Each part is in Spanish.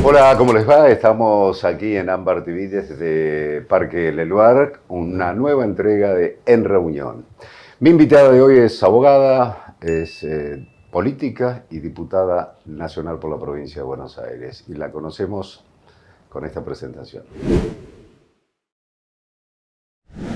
Hola, ¿cómo les va? Estamos aquí en Ámbar TV desde Parque Leluar, una nueva entrega de En Reunión. Mi invitada de hoy es abogada, es política y diputada nacional por la provincia de Buenos Aires. Y la conocemos con esta presentación.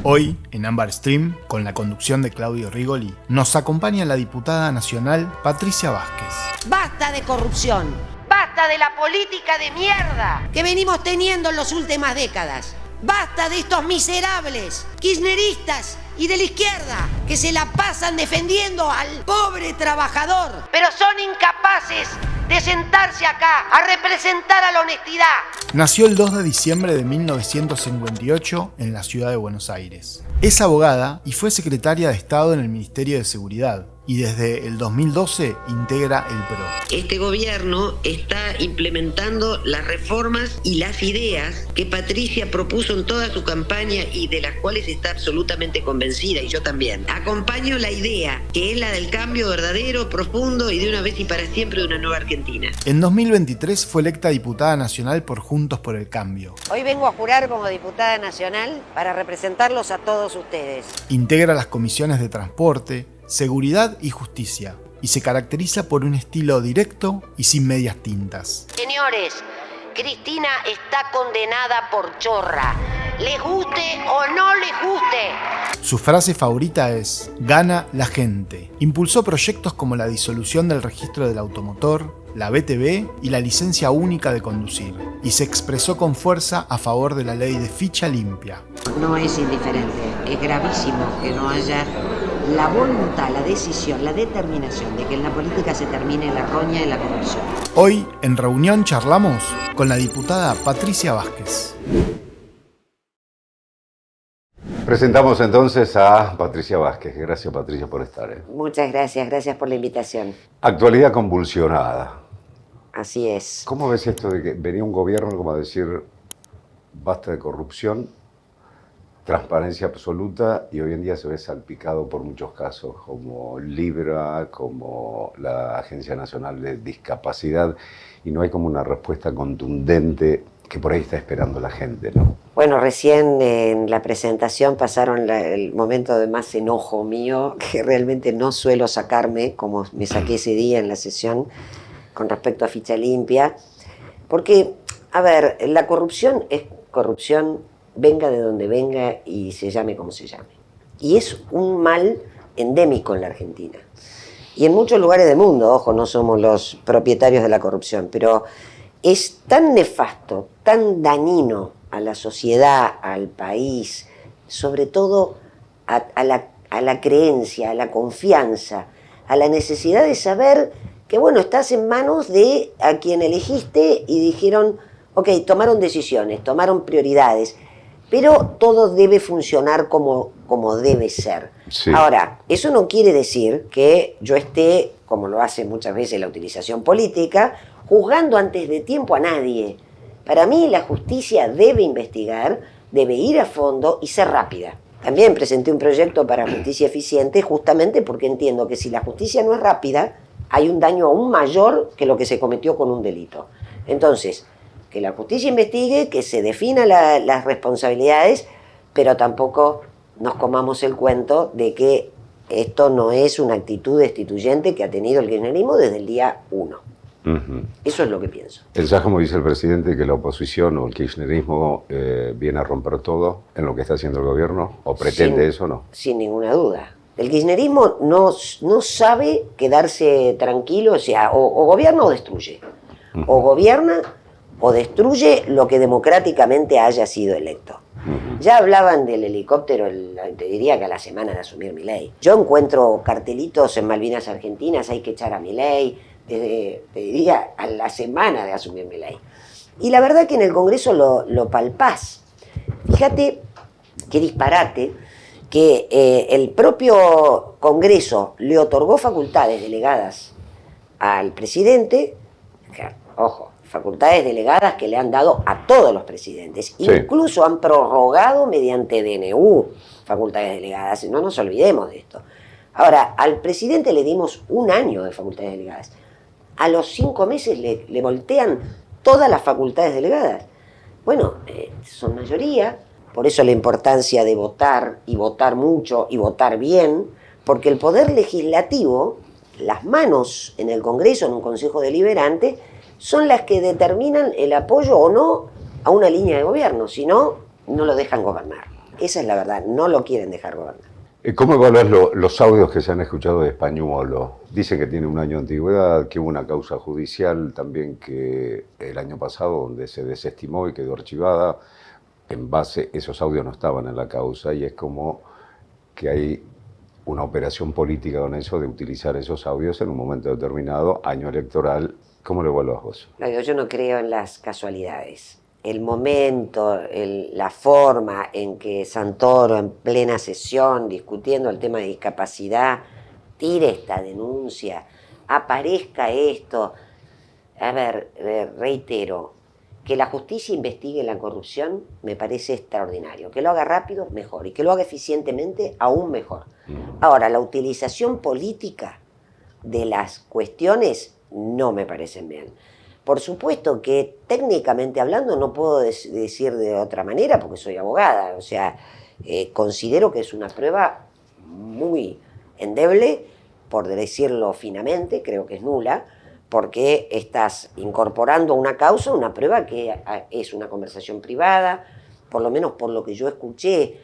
Hoy, en Ámbar Stream, con la conducción de Claudio Rigoli, nos acompaña la diputada nacional Patricia Vázquez. ¡Basta de corrupción! ¡Basta de la política de mierda que venimos teniendo en las últimas décadas! ¡Basta de estos miserables kirchneristas y de la izquierda que se la pasan defendiendo al pobre trabajador, pero son incapaces de sentarse acá a representar a la honestidad! Nació el 2 de diciembre de 1958 en la ciudad de Buenos Aires. Es abogada y fue secretaria de Estado en el Ministerio de Seguridad. Y desde el 2012 integra el PRO. Este gobierno está implementando las reformas y las ideas que Patricia propuso en toda su campaña y de las cuales está absolutamente convencida, y yo también. Acompaño la idea, que es la del cambio verdadero, profundo y de una vez y para siempre de una nueva Argentina. En 2023 fue electa diputada nacional por Juntos por el Cambio. Hoy vengo a jurar como diputada nacional para representarlos a todos ustedes. Integra las comisiones de Transporte, Seguridad y Justicia, y se caracteriza por un estilo directo y sin medias tintas. Señores, Cristina está condenada por chorra. Les guste o no les guste. Su frase favorita es: gana la gente. Impulsó proyectos como la disolución del registro del automotor, la BTV y la licencia única de conducir, y se expresó con fuerza a favor de la ley de ficha limpia. No es indiferente, es gravísimo que no haya la voluntad, la decisión, la determinación de que en la política se termine la roña y la corrupción. Hoy, en reunión, charlamos con la diputada Patricia Vázquez. Presentamos entonces a Patricia Vázquez. Gracias, Patricia, por estar. Muchas gracias por la invitación. Actualidad convulsionada. Así es. ¿Cómo ves esto de que venía un gobierno como a decir basta de corrupción, transparencia absoluta, y hoy en día se ve salpicado por muchos casos como Libra, como la Agencia Nacional de Discapacidad, y no hay como una respuesta contundente que por ahí está esperando la gente, ¿no? Bueno, recién en la presentación pasaron el momento de más enojo mío, que realmente no suelo sacarme, como me saqué ese día en la sesión, con respecto a ficha limpia. Porque, a ver, la corrupción es corrupción, venga de donde venga y se llame como se llame. Y es un mal endémico en la Argentina. Y en muchos lugares del mundo, ojo, no somos los propietarios de la corrupción, pero es tan nefasto, tan dañino a la sociedad, al país, sobre todo a la creencia, a la confianza, a la necesidad de saber que, bueno, estás en manos de a quien elegiste y dijeron, ok, tomaron decisiones, tomaron prioridades, pero todo debe funcionar como debe ser. Sí. Ahora, eso no quiere decir que yo esté, como lo hace muchas veces la utilización política, juzgando antes de tiempo a nadie. Para mí la justicia debe investigar, debe ir a fondo y ser rápida. También presenté un proyecto para justicia eficiente justamente porque entiendo que si la justicia no es rápida, hay un daño aún mayor que lo que se cometió con un delito. Entonces, que la justicia investigue, que se definan las responsabilidades, pero tampoco nos comamos el cuento de que esto no es una actitud destituyente que ha tenido el kirchnerismo desde el día 1. Uh-huh. Eso es lo que pienso. ¿Pensás, como dice el presidente, que la oposición o el kirchnerismo viene a romper todo en lo que está haciendo el gobierno? ¿O pretende eso o no? Sin ninguna duda. El kirchnerismo no sabe quedarse tranquilo, o sea, o gobierna o destruye. Uh-huh. O gobierna o destruye lo que democráticamente haya sido electo. Uh-huh. Ya hablaban del helicóptero, te diría que a la semana de asumir Milei. Yo encuentro cartelitos en Malvinas Argentinas, hay que echar a Milei, te diría a la semana de asumir Milei. Y la verdad que en el Congreso lo palpás. Fíjate qué disparate que el propio Congreso le otorgó facultades delegadas al presidente, ojo, facultades delegadas que le han dado a todos los presidentes. Sí. Incluso han prorrogado mediante DNU facultades delegadas. No nos olvidemos de esto. Ahora, al presidente le dimos 1 año de facultades delegadas. A los 5 meses le voltean todas las facultades delegadas. Bueno, son mayoría, por eso la importancia de votar, y votar mucho, y votar bien, porque el poder legislativo, las manos en el Congreso, en un Consejo Deliberante, son las que determinan el apoyo o no a una línea de gobierno, si no, no lo dejan gobernar. Esa es la verdad, no lo quieren dejar gobernar. ¿Cómo evaluás los audios que se han escuchado de Españuolo? Dicen que tiene un año de antigüedad, que hubo una causa judicial también que el año pasado donde se desestimó y quedó archivada. En base, esos audios no estaban en la causa y es como que hay una operación política con eso de utilizar esos audios en un momento determinado, año electoral. ¿Cómo lo evaluás vos? Yo no creo en las casualidades. El momento, la forma en que Santoro, en plena sesión, discutiendo el tema de discapacidad, tire esta denuncia, aparezca esto. A ver, reitero, que la justicia investigue la corrupción me parece extraordinario. Que lo haga rápido, mejor. Y que lo haga eficientemente, aún mejor. Ahora, la utilización política de las cuestiones no me parecen bien. Por supuesto que técnicamente hablando no puedo decir de otra manera porque soy abogada. O sea, considero que es una prueba muy endeble, por decirlo finamente, creo que es nula, porque estás incorporando a una causa una prueba que es una conversación privada, por lo menos por lo que yo escuché,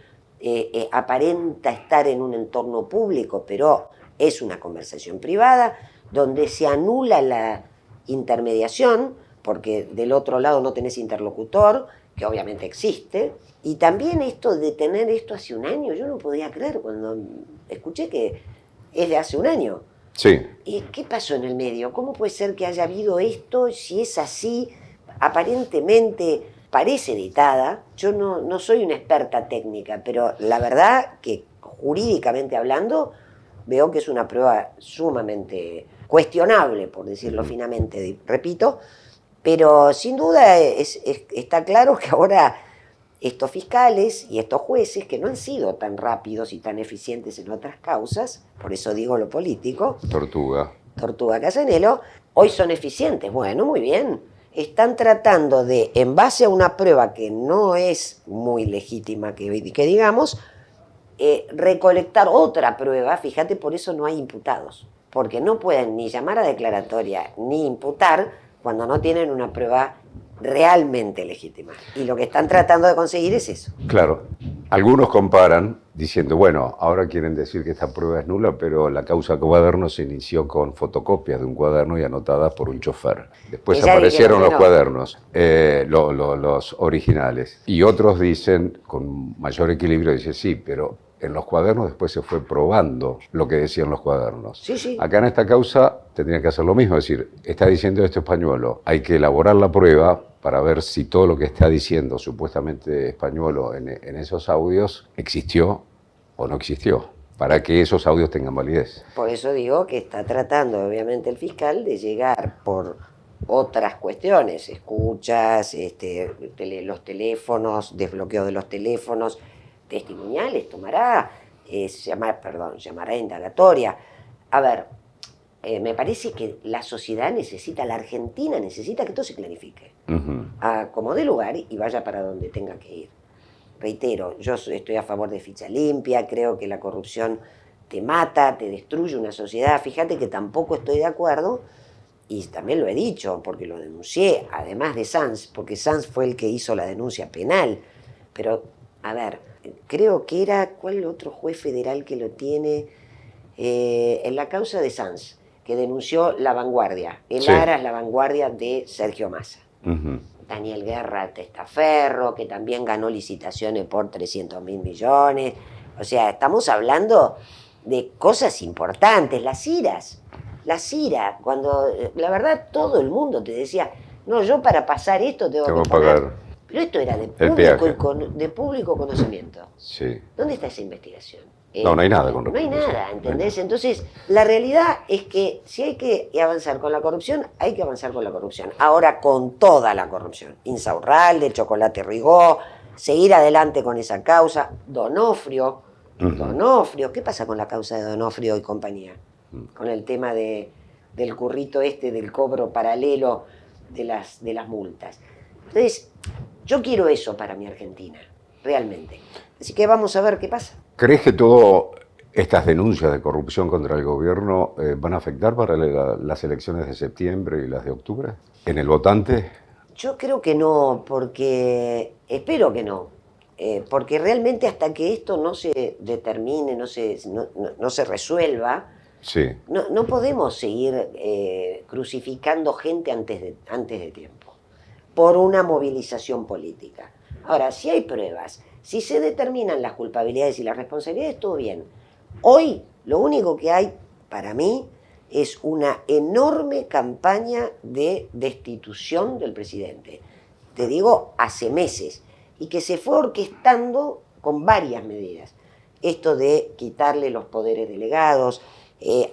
aparenta estar en un entorno público, pero es una conversación privada donde se anula la intermediación, porque del otro lado no tenés interlocutor, que obviamente existe, y también esto de tener esto hace un año, yo no podía creer cuando escuché que es de hace un año. Sí. ¿Y qué pasó en el medio? ¿Cómo puede ser que haya habido esto? Si es así, aparentemente parece editada. Yo no soy una experta técnica, pero la verdad que jurídicamente hablando, veo que es una prueba sumamente cuestionable, por decirlo finamente, repito, pero sin duda está claro que ahora estos fiscales y estos jueces, que no han sido tan rápidos y tan eficientes en otras causas, por eso digo lo político, Tortuga Casanelo, hoy son eficientes. Bueno, muy bien. Están tratando de, en base a una prueba que no es muy legítima, que digamos, recolectar otra prueba. Fíjate, por eso no hay imputados, porque no pueden ni llamar a declaratoria ni imputar cuando no tienen una prueba realmente legítima. Y lo que están tratando de conseguir es eso. Claro. Algunos comparan diciendo, bueno, ahora quieren decir que esta prueba es nula, pero la causa cuaderno se inició con fotocopias de un cuaderno y anotadas por un chofer. Después aparecieron los cuadernos, los originales. Y otros dicen, con mayor equilibrio, dicen, sí, pero en los cuadernos después se fue probando lo que decían los cuadernos. Sí, sí. Acá en esta causa tendrían que hacer lo mismo, es decir, está diciendo esto Españuolo, hay que elaborar la prueba para ver si todo lo que está diciendo supuestamente Españuolo en esos audios existió o no existió, para que esos audios tengan validez. Por eso digo que está tratando, obviamente, el fiscal de llegar por otras cuestiones, escuchas, los teléfonos, desbloqueo de los teléfonos, testimoniales, llamará indagatoria. A ver, me parece que la sociedad necesita, la Argentina necesita que todo se clarifique. Acomode lugar y vaya para donde tenga que ir. Reitero, yo estoy a favor de ficha limpia, creo que la corrupción te mata, te destruye una sociedad. Fíjate que tampoco estoy de acuerdo, y también lo he dicho, porque lo denuncié, además de Sanz, porque Sanz fue el que hizo la denuncia penal. Pero, a ver, creo que era, ¿cuál otro juez federal que lo tiene? En la causa de Sanz, que denunció La Vanguardia, el Aras, La Vanguardia de Sergio Massa. Daniel Guerra Testaferro, que también ganó licitaciones por 300.000 millones. O sea, estamos hablando de cosas importantes. Las IRAs, cuando la verdad todo el mundo te decía, no, yo para pasar esto tengo que pagar. Pero esto era de público conocimiento. Sí. ¿¿Dónde está esa investigación? No hay nada con respecto. No hay nada, ¿entendés? Entonces, la realidad es que si hay que avanzar con la corrupción, hay que avanzar con la corrupción. Ahora con toda la corrupción. Insaurralde, Chocolate Rigó, seguir adelante con esa causa. Donofrio, ¿qué pasa con la causa de Donofrio y compañía? Con el tema del currito del cobro paralelo de las multas. Entonces, yo quiero eso para mi Argentina, realmente. Así que vamos a ver qué pasa. ¿Crees que todas estas denuncias de corrupción contra el gobierno van a afectar para las elecciones de septiembre y las de octubre en el votante? Yo creo que no, porque espero que no, porque realmente hasta que esto no se determine, no se resuelva, Sí. no podemos seguir crucificando gente antes de tiempo por una movilización política. Ahora, si hay pruebas, si se determinan las culpabilidades y las responsabilidades, todo bien. Hoy lo único que hay para mí es una enorme campaña de destitución del presidente. Te digo, hace meses, y que se fue orquestando con varias medidas. Esto de quitarle los poderes delegados,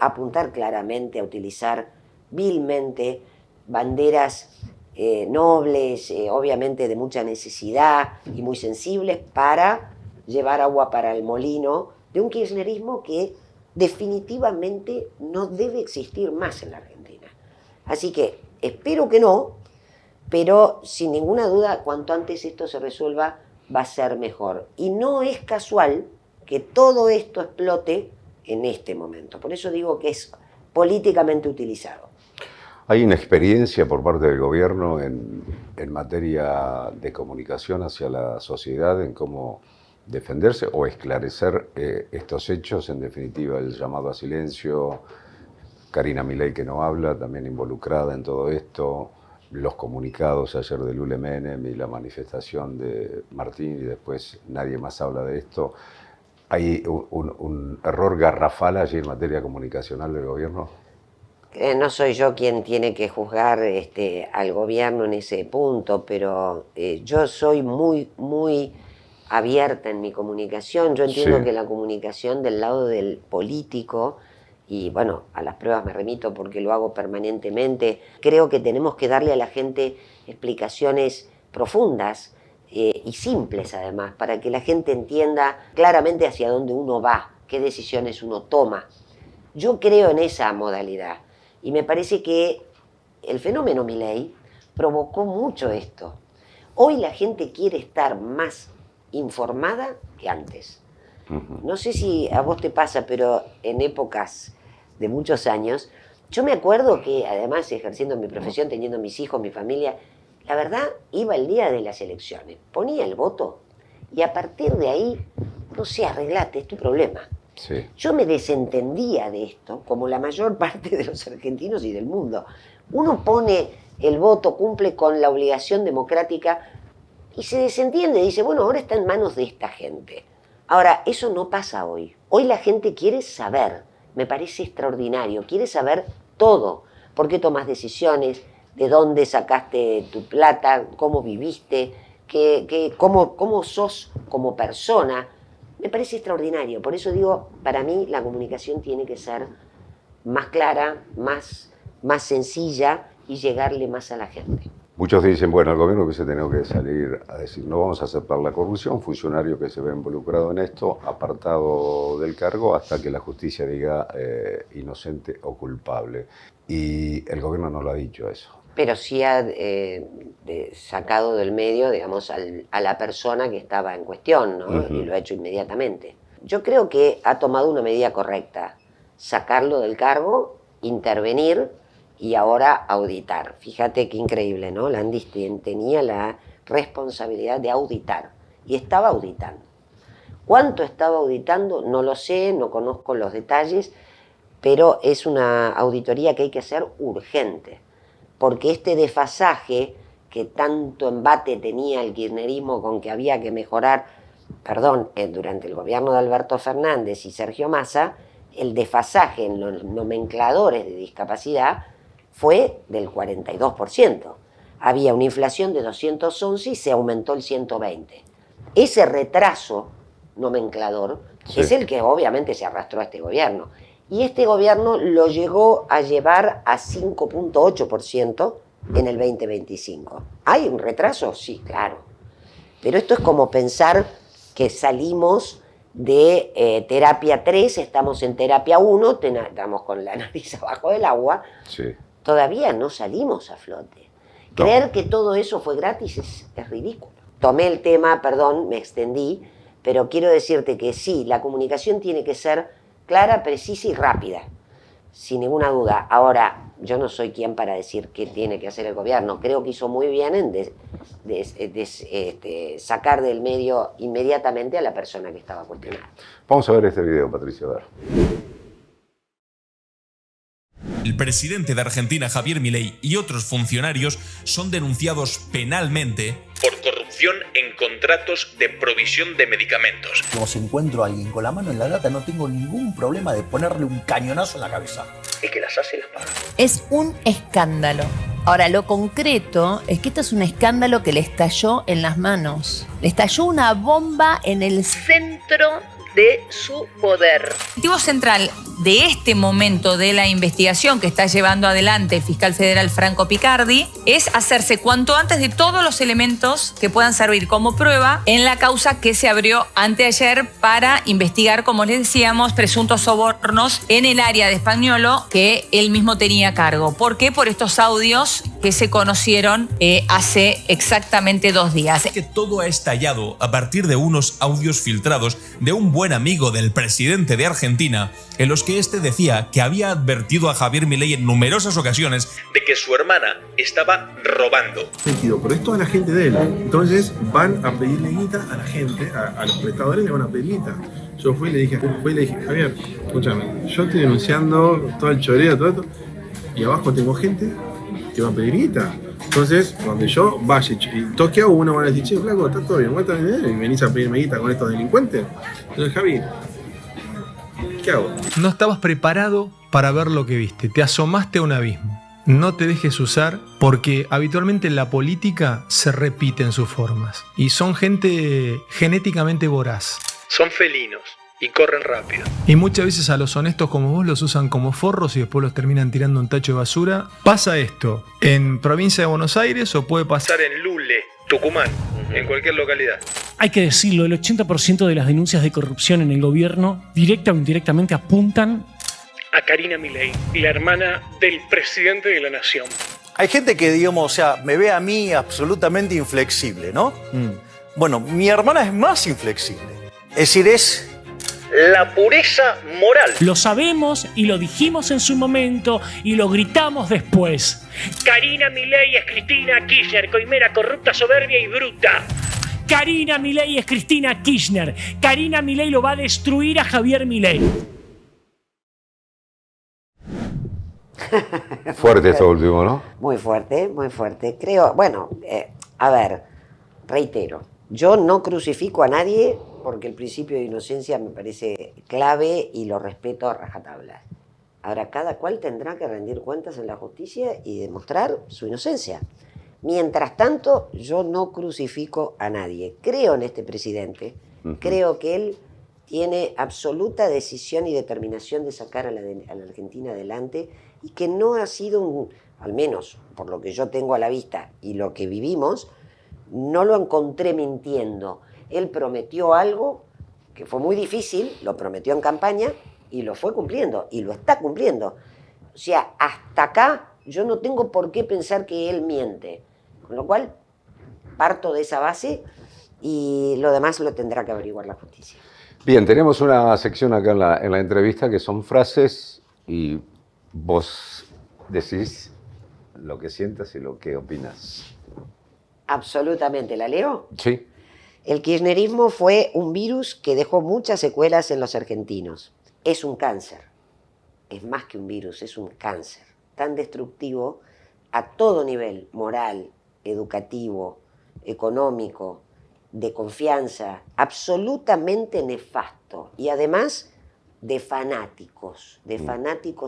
apuntar claramente a utilizar vilmente banderas nobles, obviamente de mucha necesidad y muy sensibles, para llevar agua para el molino de un kirchnerismo que definitivamente no debe existir más en la Argentina. Así que espero que no, pero sin ninguna duda, cuanto antes esto se resuelva, va a ser mejor. Y no es casual que todo esto explote en este momento. Por eso digo que es políticamente utilizado. ¿Hay inexperiencia por parte del gobierno en materia de comunicación hacia la sociedad, en cómo defenderse o esclarecer estos hechos? En definitiva, el llamado a silencio, Karina Milei que no habla, también involucrada en todo esto, los comunicados ayer de Lule Menem y la manifestación de Martín, y después nadie más habla de esto. ¿Hay un error garrafal allí en materia comunicacional del gobierno? No soy yo quien tiene que juzgar al gobierno en ese punto, pero yo soy muy abierta en mi comunicación. Yo entiendo Sí. que la comunicación del lado del político, y bueno, a las pruebas me remito porque lo hago permanentemente, creo que tenemos que darle a la gente explicaciones profundas y simples además, para que la gente entienda claramente hacia dónde uno va, qué decisiones uno toma. Yo creo en esa modalidad. Y me parece que el fenómeno Milei provocó mucho esto. Hoy la gente quiere estar más informada que antes. No sé si a vos te pasa, pero en épocas de muchos años, yo me acuerdo que además ejerciendo mi profesión, teniendo mis hijos, mi familia, la verdad iba el día de las elecciones, ponía el voto y a partir de ahí, no sé, arreglate, es tu problema. Sí. Yo me desentendía de esto, como la mayor parte de los argentinos y del mundo. Uno pone el voto, cumple con la obligación democrática y se desentiende, dice, bueno, ahora está en manos de esta gente. Ahora, eso no pasa hoy. Hoy la gente quiere saber, me parece extraordinario, quiere saber todo. ¿Por qué tomas decisiones? ¿De dónde sacaste tu plata? ¿Cómo viviste? ¿Cómo sos como persona? Me parece extraordinario. Por eso digo, para mí la comunicación tiene que ser más clara, más sencilla y llegarle más a la gente. Muchos dicen, bueno, el gobierno hubiese tenido que salir a decir, no vamos a aceptar la corrupción, funcionario que se ve involucrado en esto, apartado del cargo hasta que la justicia diga inocente o culpable. Y el gobierno no lo ha dicho eso. Pero sí ha sacado del medio, digamos, a la persona que estaba en cuestión, ¿no? Uh-huh. Y lo ha hecho inmediatamente. Yo creo que ha tomado una medida correcta, sacarlo del cargo, intervenir y ahora auditar. Fíjate qué increíble, ¿no? Landis tenía la responsabilidad de auditar y estaba auditando. ¿Cuánto estaba auditando? No lo sé, no conozco los detalles, pero es una auditoría que hay que hacer urgente. Porque este desfasaje que tanto embate tenía el kirchnerismo con que había que mejorar, durante el gobierno de Alberto Fernández y Sergio Massa, el desfasaje en los nomencladores de discapacidad fue del 42%. Había una inflación de 211 y se aumentó el 120. Ese retraso nomenclador es el que obviamente se arrastró a este gobierno. Y este gobierno lo llegó a llevar a 5.8% en el 2025. ¿Hay un retraso? Sí, claro. Pero esto es como pensar que salimos de terapia 3, estamos en terapia 1, estamos con la nariz abajo del agua. Sí. Todavía no salimos a flote. Creer que todo eso fue gratis es ridículo. Tomé el tema, perdón, me extendí, pero quiero decirte que sí, la comunicación tiene que ser clara, precisa y rápida, sin ninguna duda. Ahora, yo no soy quien para decir qué tiene que hacer el gobierno. Creo que hizo muy bien en sacar del medio inmediatamente a la persona que estaba cuestionada. Vamos a ver este video, Patricia. A ver. El presidente de Argentina, Javier Milei, y otros funcionarios son denunciados penalmente por corrupción en contratos de provisión de medicamentos. Como si encuentro a alguien con la mano en la lata, no tengo ningún problema de ponerle un cañonazo en la cabeza. El que las hace las paga. Es un escándalo. Ahora, lo concreto es que esto es un escándalo que le estalló en las manos. Le estalló una bomba en el centro de su poder. El objetivo central de este momento de la investigación que está llevando adelante el fiscal federal Franco Picardi es hacerse cuanto antes de todos los elementos que puedan servir como prueba en la causa que se abrió anteayer para investigar, como les decíamos, presuntos sobornos en el área de Spagnuolo que él mismo tenía a cargo. ¿Por qué? Por estos audios que se conocieron hace exactamente 2 días. Que todo ha estallado a partir de unos audios filtrados de un buen amigo del presidente de Argentina, en los que este decía que había advertido a Javier Milei en numerosas ocasiones de que su hermana estaba robando. Pero es toda la gente de él. Entonces van a pedirle guita a la gente, a los prestadores le van a pedir guita. Yo fui y le dije, Javier, escúchame, yo estoy denunciando todo el choreo, todo esto, y abajo tengo gente que va a pedir guita. Entonces, cuando yo vaya y toque a uno, van a decir, che, flaco, está todo bien, y venís a pedirme guita con estos delincuentes. Entonces, Javi, ¿qué hago? No estabas preparado para ver lo que viste, te asomaste a un abismo. No te dejes usar porque habitualmente en la política se repiten sus formas y son gente genéticamente voraz. Son felinos y corren rápido. Y muchas veces a los honestos como vos los usan como forros y después los terminan tirando un tacho de basura. ¿Pasa esto en provincia de Buenos Aires o puede pasar en Lule, Tucumán, en cualquier localidad? Hay que decirlo, el 80% de las denuncias de corrupción en el gobierno, directa o indirectamente, apuntan A Karina Milei, la hermana del presidente de la nación. Hay gente que, digamos, me ve a mí absolutamente inflexible, ¿no? Bueno, mi hermana es más inflexible. Es decir, es la pureza moral. Lo sabemos y lo dijimos en su momento y lo gritamos después. Karina Milei es Cristina Kirchner, coimera corrupta, soberbia y bruta. Karina Milei es Cristina Kirchner. Karina Milei lo va a destruir a Javier Milei. Fuerte esto último, ¿no? Muy fuerte, muy fuerte. Creo, bueno, a ver, reitero, yo no crucifico a nadie porque el principio de inocencia me parece clave y lo respeto a rajatabla. Ahora, cada cual tendrá que rendir cuentas en la justicia y demostrar su inocencia. Mientras tanto, yo no crucifico a nadie. Creo en este presidente, creo que él tiene absoluta decisión y determinación de sacar a la Argentina adelante y que no ha sido, al menos por lo que yo tengo a la vista y lo que vivimos, no lo encontré mintiendo. Él prometió algo que fue muy difícil, lo prometió en campaña y lo fue cumpliendo y lo está cumpliendo. O sea, hasta acá yo no tengo por qué pensar que él miente. Con lo cual, parto de esa base y lo demás lo tendrá que averiguar la justicia. Bien, tenemos una sección acá en la entrevista que son frases y vos decís lo que sientas y lo que opinas. Absolutamente. ¿La leo? Sí. El kirchnerismo fue un virus que dejó muchas secuelas en los argentinos. Es un cáncer. Es más que un virus, es un cáncer. Tan destructivo a todo nivel, moral, educativo, económico, de confianza, absolutamente nefasto. Y además de fanáticos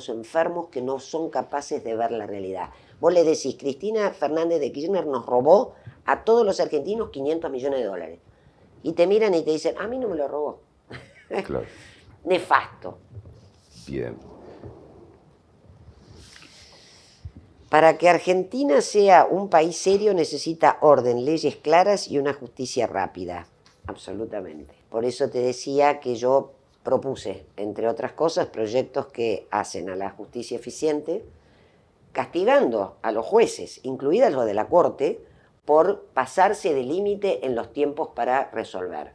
enfermos que no son capaces de ver la realidad. Vos le decís, Cristina Fernández de Kirchner nos robó a todos los argentinos 500 millones de dólares. Y te miran y te dicen, a mí no me lo robó. Claro. Nefasto. Bien. Para que Argentina sea un país serio necesita orden, leyes claras y una justicia rápida. Absolutamente. Por eso te decía que yo propuse, entre otras cosas, proyectos que hacen a la justicia eficiente, castigando a los jueces, incluidas los de la Corte, por pasarse de límite en los tiempos para resolver.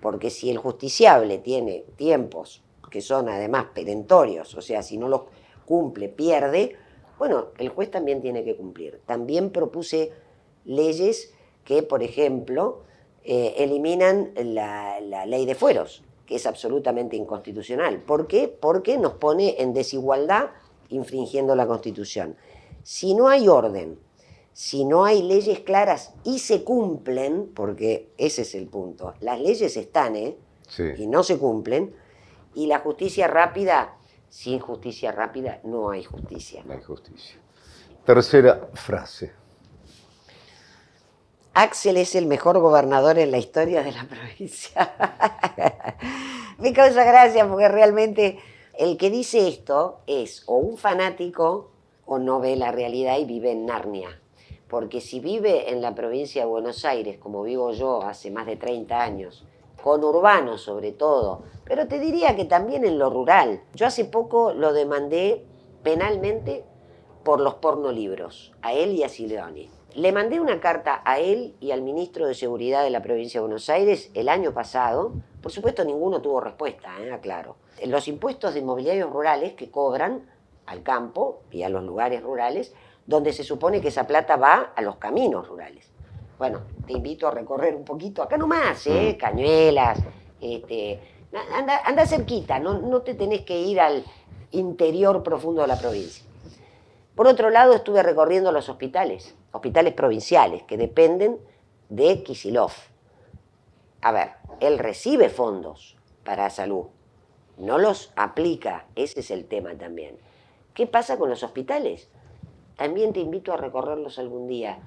Porque si el justiciable tiene tiempos que son además perentorios, o sea, si no los cumple, pierde, bueno, el juez también tiene que cumplir. También propuse leyes que, por ejemplo, eliminan la ley de fueros, que es absolutamente inconstitucional. ¿Por qué? Porque nos pone en desigualdad infringiendo la Constitución. Si no hay orden, si no hay leyes claras y se cumplen, porque ese es el punto, las leyes están, Sí. y no se cumplen, y la justicia rápida, sin justicia rápida no hay justicia. No hay justicia. Tercera frase. Axel es el mejor gobernador en la historia de la provincia. Me causa gracia porque realmente el que dice esto es o un fanático o no ve la realidad y vive en Narnia. Porque si vive en la provincia de Buenos Aires, como vivo yo hace más de 30 años, con urbanos sobre todo, pero te diría que también en lo rural. Yo hace poco lo demandé penalmente por los pornolibros, a él y a Sileoni. Le mandé una carta a él y al ministro de Seguridad de la provincia de Buenos Aires el año pasado. Por supuesto, ninguno tuvo respuesta, aclaro. Los impuestos de inmobiliarios rurales que cobran al campo y a los lugares rurales, donde se supone que esa plata va a los caminos rurales. Bueno, te invito a recorrer un poquito, acá nomás, Cañuelas, anda cerquita, no te tenés que ir al interior profundo de la provincia. Por otro lado, estuve recorriendo los hospitales provinciales, que dependen de Kicillof. A ver, él recibe fondos para salud, no los aplica, ese es el tema también. ¿Qué pasa con los hospitales? También te invito a recorrerlos algún día.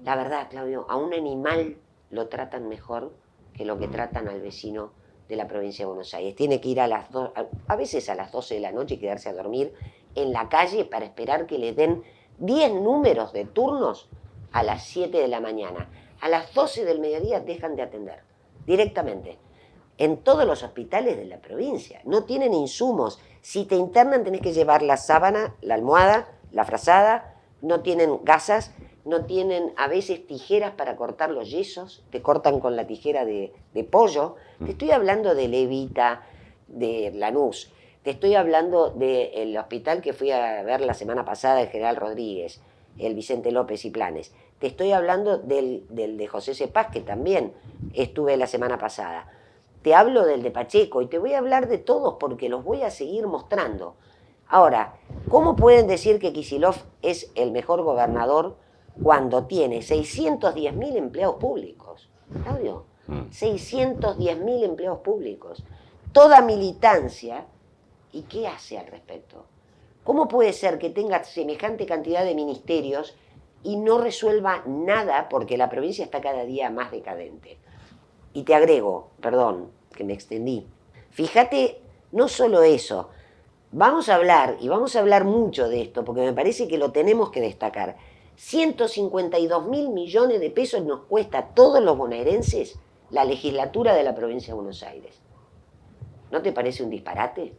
La verdad, Claudio, a un animal lo tratan mejor que lo que tratan al vecino de la provincia de Buenos Aires. Tiene que ir a veces a las 12 de la noche y quedarse a dormir en la calle para esperar que le den 10 números de turnos a las 7 de la mañana. A las 12 del mediodía dejan de atender directamente. En todos los hospitales de la provincia. No tienen insumos. Si te internan tenés que llevar la sábana, la almohada, la frazada. No tienen gasas, no tienen a veces tijeras para cortar los yesos. Te cortan con la tijera de pollo. Te estoy hablando de Levita, de Lanús. Te estoy hablando del hospital que fui a ver la semana pasada, el General Rodríguez, el Vicente López y Planes. Te estoy hablando del de José Cepaz, que también estuve la semana pasada. Te hablo del de Pacheco y te voy a hablar de todos porque los voy a seguir mostrando. Ahora, ¿cómo pueden decir que Kicillof es el mejor gobernador cuando tiene 610.000 empleados públicos? Claudio, 610.000 empleados públicos. Toda militancia. ¿Y qué hace al respecto? ¿Cómo puede ser que tenga semejante cantidad de ministerios y no resuelva nada porque la provincia está cada día más decadente? Y te agrego, perdón, que me extendí. Fíjate, no solo eso, vamos a hablar, y vamos a hablar mucho de esto, porque me parece que lo tenemos que destacar. 152.000 millones de pesos nos cuesta a todos los bonaerenses la legislatura de la provincia de Buenos Aires. ¿No te parece un disparate?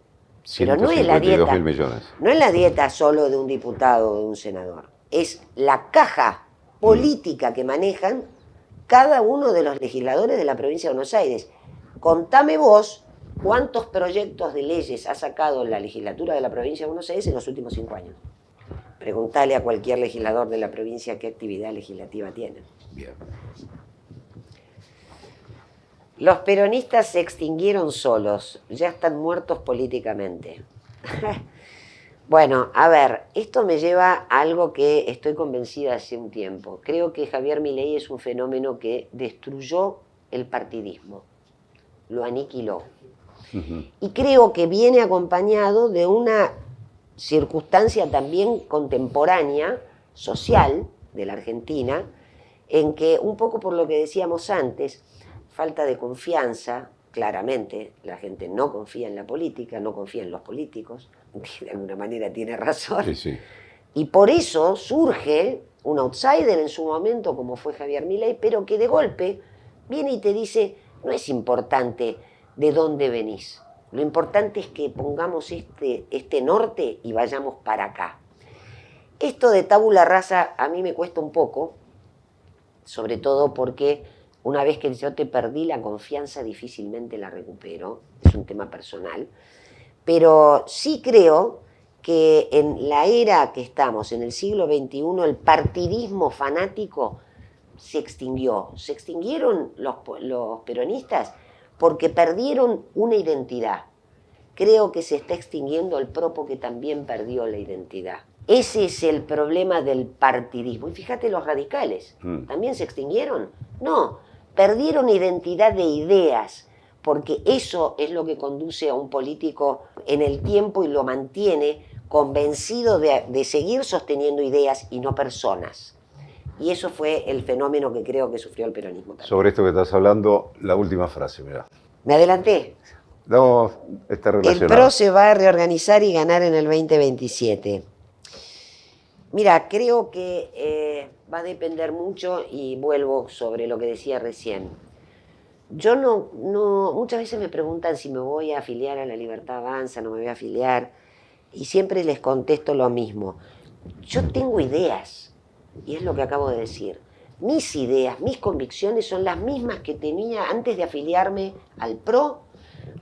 Pero no es la dieta, no es la dieta solo de un diputado o de un senador. Es la caja política que manejan cada uno de los legisladores de la provincia de Buenos Aires. Contame vos cuántos proyectos de leyes ha sacado la legislatura de la provincia de Buenos Aires en los últimos 5 años. Preguntale a cualquier legislador de la provincia qué actividad legislativa tienen. Bien. Los peronistas se extinguieron solos, ya están muertos políticamente. Bueno, a ver, esto me lleva a algo que estoy convencida hace un tiempo. Creo que Javier Milei es un fenómeno que destruyó el partidismo, lo aniquiló. Y creo que viene acompañado de una circunstancia también contemporánea, social, de la Argentina, en que, un poco por lo que decíamos antes, falta de confianza, claramente, la gente no confía en la política, no confía en los políticos, de alguna manera tiene razón, Sí. Y por eso surge un outsider en su momento, como fue Javier Milei, pero que de golpe viene y te dice, no es importante de dónde venís, lo importante es que pongamos este norte y vayamos para acá. Esto de tabula rasa a mí me cuesta un poco, sobre todo porque una vez que yo te perdí la confianza difícilmente la recupero, es un tema personal, pero sí creo que en la era que estamos, en el siglo XXI, el partidismo fanático se extinguió. Se extinguieron los peronistas porque perdieron una identidad. Creo que se está extinguiendo el PRO porque también perdió la identidad. Ese es el problema del partidismo. Y fíjate los radicales, ¿también se extinguieron? No, perdieron identidad de ideas, porque eso es lo que conduce a un político en el tiempo y lo mantiene convencido de seguir sosteniendo ideas y no personas. Y eso fue el fenómeno que creo que sufrió el peronismo también. Sobre esto que estás hablando, la última frase, mira. ¿Me adelanté? No, está relacionado. El PRO se va a reorganizar y ganar en el 2027. Mira, creo que va a depender mucho, y vuelvo sobre lo que decía recién. Yo muchas veces me preguntan si me voy a afiliar a La Libertad Avanza, no me voy a afiliar, y siempre les contesto lo mismo. Yo tengo ideas, y es lo que acabo de decir. Mis ideas, mis convicciones son las mismas que tenía antes de afiliarme al PRO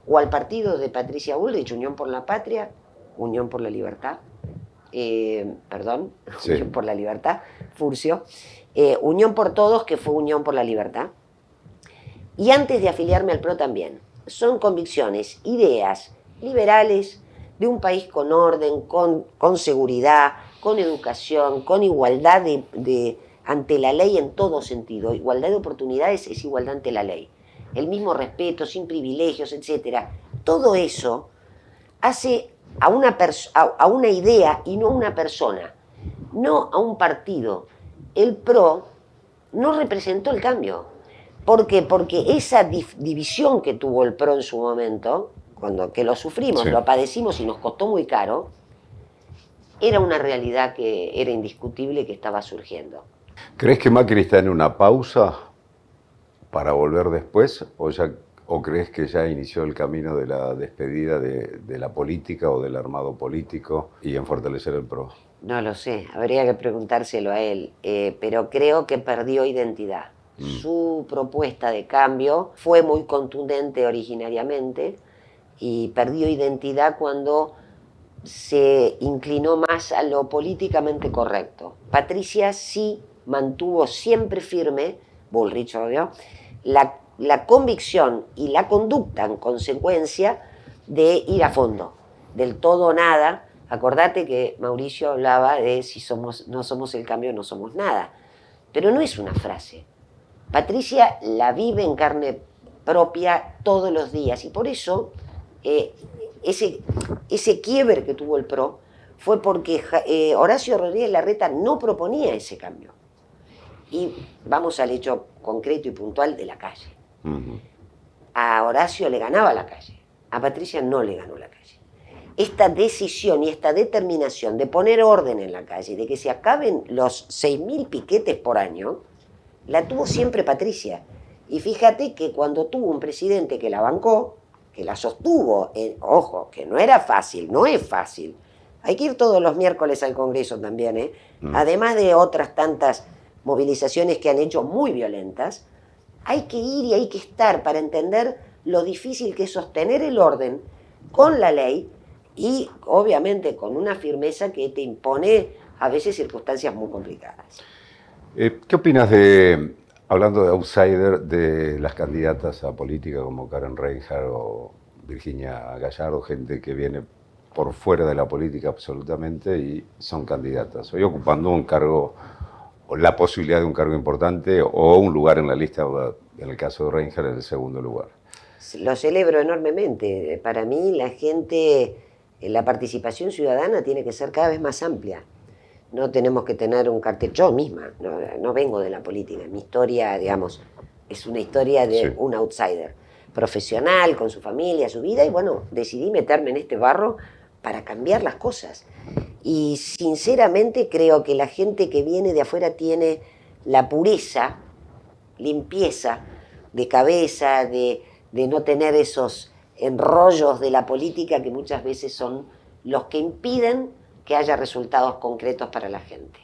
o al partido de Patricia Bullrich, Unión por la Patria, Unión por la Libertad, Sí. Unión por la Libertad, Furcio, Unión por Todos, que fue Unión por la Libertad, y antes de afiliarme al PRO también. Son convicciones, ideas liberales de un país con orden, con seguridad, con educación, con igualdad ante la ley en todo sentido. Igualdad de oportunidades es igualdad ante la ley. El mismo respeto, sin privilegios, etc. Todo eso hace a una idea y no a una persona, no a un partido. El PRO no representó el cambio. ¿Por qué? Porque esa división que tuvo el PRO en su momento, que lo sufrimos, sí, lo padecimos y nos costó muy caro, era una realidad que era indiscutible que estaba surgiendo. ¿Crees que Macri está en una pausa para volver después? ¿O crees que ya inició el camino de la despedida de la política o del armado político y en fortalecer el PRO? No lo sé, habría que preguntárselo a él, pero creo que perdió identidad. Su propuesta de cambio fue muy contundente originariamente y perdió identidad cuando se inclinó más a lo políticamente correcto. Patricia sí mantuvo siempre firme, Bullrich obvio, la convicción y la conducta en consecuencia de ir a fondo, del todo o nada. Acordate que Mauricio hablaba de si no somos el cambio, no somos nada. Pero no es una frase. Patricia la vive en carne propia todos los días y por eso ese quiebre que tuvo el PRO fue porque Horacio Rodríguez Larreta no proponía ese cambio. Y vamos al hecho concreto y puntual de la calle. A Horacio le ganaba la calle, a Patricia no le ganó la calle. Esta decisión y esta determinación de poner orden en la calle, de que se acaben los 6.000 piquetes por año, la tuvo siempre Patricia. Y fíjate que cuando tuvo un presidente que la bancó, que la sostuvo, ojo, que no era fácil, no es fácil. Hay que ir todos los miércoles al Congreso también, además de otras tantas movilizaciones que han hecho muy violentas. Hay que ir y hay que estar para entender lo difícil que es sostener el orden con la ley y obviamente con una firmeza que te impone a veces circunstancias muy complicadas. ¿Qué opinas hablando de outsider, de las candidatas a política como Karen Reinhardt o Virginia Gallardo, gente que viene por fuera de la política absolutamente y son candidatas, hoy ocupando un cargo o la posibilidad de un cargo importante o un lugar en la lista, en el caso de Reinhardt, en el segundo lugar? Lo celebro enormemente. Para mí la participación ciudadana tiene que ser cada vez más amplia. No tenemos que tener un cartel. Yo misma, no vengo de la política. Mi historia, digamos, es una historia de un outsider. Profesional, con su familia, su vida, y bueno, decidí meterme en este barro para cambiar las cosas. Y sinceramente creo que la gente que viene de afuera tiene la pureza, limpieza de cabeza, de no tener esos enrollos de la política que muchas veces son los que impiden que haya resultados concretos para la gente.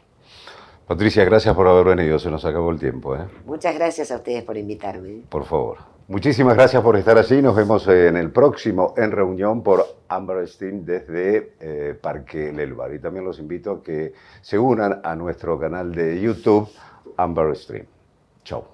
Patricia, gracias por haber venido, se nos acabó el tiempo. Muchas gracias a ustedes por invitarme. Por favor. Muchísimas gracias por estar allí. Nos vemos en el próximo En Reunión por Amber Stream desde Parque Lelvar. Y también los invito a que se unan a nuestro canal de YouTube, Amber Stream. Chao.